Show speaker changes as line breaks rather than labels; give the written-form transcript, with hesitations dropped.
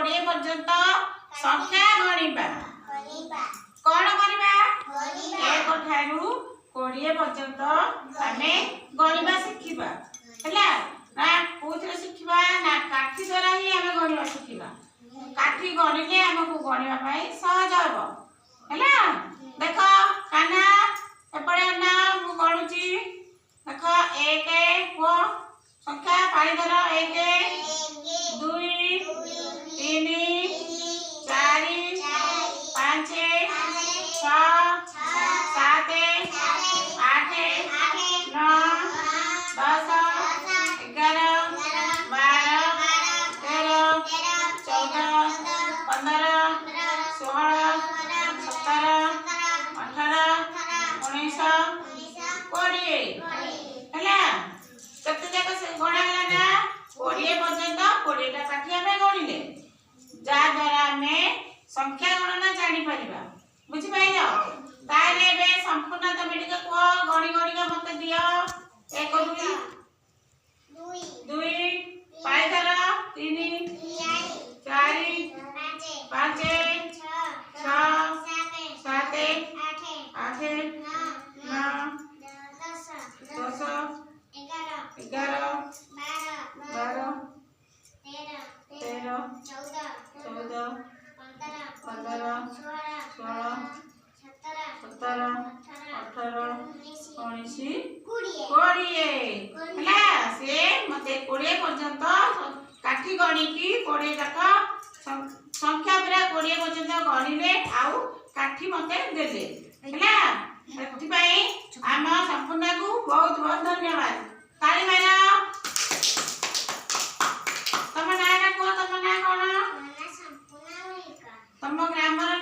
20 पर्यंत संख्या गणिबा कौन करबा 1 ठारू 20 पर्यंत आमे गणिबा शिखिबा हैला ना कोथरे शिखिबा ना काठी द्वारा ही आमे गणिबा शिखिबा काठी गणिले हमको गणिबा पाई सहज हबो हैला देखो कान्हा एपड़े ना मु गणुची देखो 1 को संख्या पाई धर 1 2 3 4 5 6 7 8 9 10 11 12 13 14 15 16 17 18 19 20 हैला कते जाक से गणा हला ना 20 पर्यंत 20 टा काठी हमें गणिले जा द्वारा हमें संख्या गणना जानि परिबा बुझि पाइलो ताले बे संपूर्ण तमे टिके को गणी गणी का मते दियो 1 2 पाई धर 3 4 5 6 7 8 9 10 11 12 13 14 15 16 17 18 19 20 ହେଲା ସେ मते 20 पर्यंत काठी गणी की 20 तक संख्या पूरा 20 पर्यंत गणिले आउ काठी मते देले हैला सेति पई हम संपूर्ण को बहुत बहुत धन्यवाद ताली मारो तम ना को तम ना कोन तम ग्रामर